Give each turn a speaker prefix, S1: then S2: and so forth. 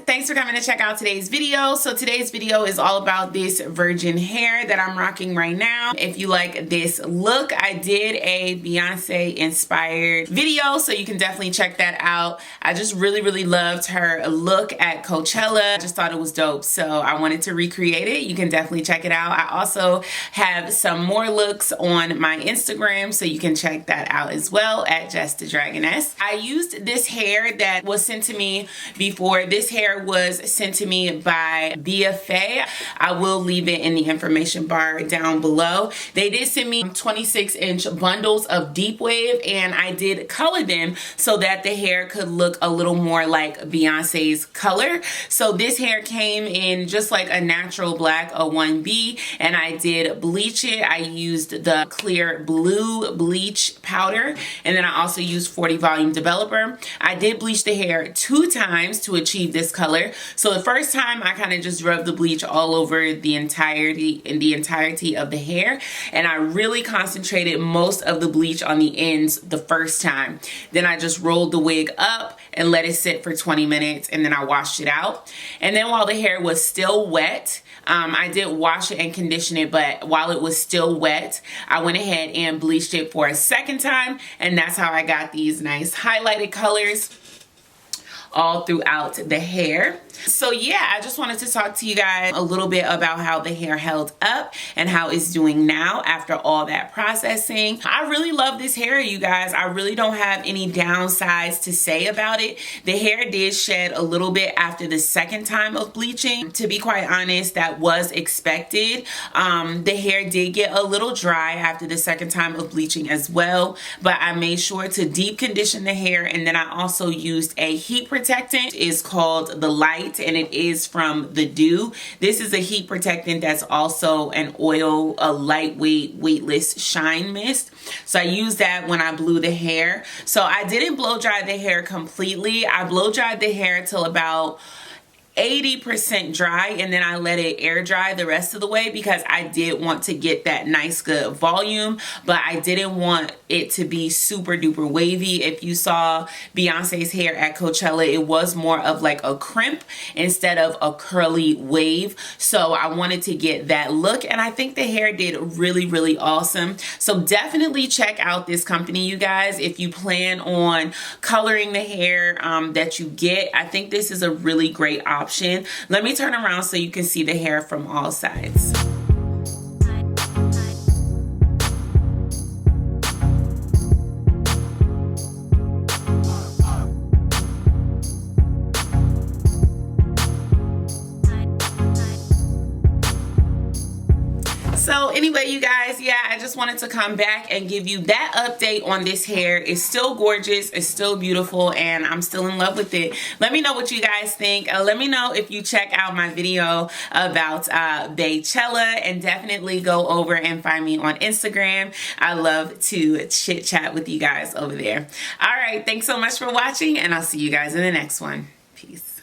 S1: Thanks for coming to check out today's video. So today's video is all about this virgin hair that I'm rocking right now. If you like this look, I did a Beyonce inspired video, so you can definitely check that out. I just really loved her look at Coachella. I just thought it was dope, so I wanted to recreate it. You can definitely check it out. I also have some more looks on my Instagram, so you can check that out as well at Jess the Dragoness. I used this hair that was sent to me before. This hair was sent to me by BEAFAY. I will leave it in the information bar down below. They did send me 26-inch bundles of deep wave, and I did color them so that the hair could look a little more like Beyonce's color. So this hair came in just like a natural black, a 1B, and I did bleach it. I used the clear blue bleach powder, and then I also used 40 volume developer. I did bleach the hair 2 times to achieve this color. So the first time I kind of just rubbed the bleach all over the entirety of the hair, and I really concentrated most of the bleach on the ends the first time. Then I just rolled the wig up and let it sit for 20 minutes, and then I washed it out. And then while the hair was still wet, I did wash it and condition it, but while it was still wet, I went ahead and bleached it for a second time, and that's how I got these nice highlighted colors all throughout the hair. So yeah, I just wanted to talk to you guys a little bit about how the hair held up and how it's doing now after all that processing. I really love this hair, you guys. I really don't have any downsides to say about it. The hair did shed a little bit after the second time of bleaching. To be quite honest, that was expected. The hair did get a little dry after the second time of bleaching as well, but I made sure to deep condition the hair, and then I also used a heat protectant. It's called the Light, and it is from The Dew. This is a heat protectant that's also an oil, a lightweight, weightless shine mist. So I used that when I blew the hair. So I didn't blow dry the hair completely. I blow dried the hair till about 80% dry, and then I let it air dry the rest of the way because I did want to get that nice good volume, but I didn't want it to be super duper wavy. If you saw Beyonce's hair at Coachella, it was more of like a crimp instead of a curly wave. So I wanted to get that look, and I think the hair did really awesome. So definitely check out this company, you guys, if you plan on coloring the hair that you get. I think this is a really great option. Let me turn around so you can see the hair from all sides. So anyway, you guys, yeah, I just wanted to come back and give you that update on this hair. It's still gorgeous, it's still beautiful, and I'm still in love with it. Let me know what you guys think. Let me know if you check out my video about Coachella, and definitely go over and find me on Instagram. I love to chit chat with you guys over there. All right, thanks so much for watching, and I'll see you guys in the next one. Peace.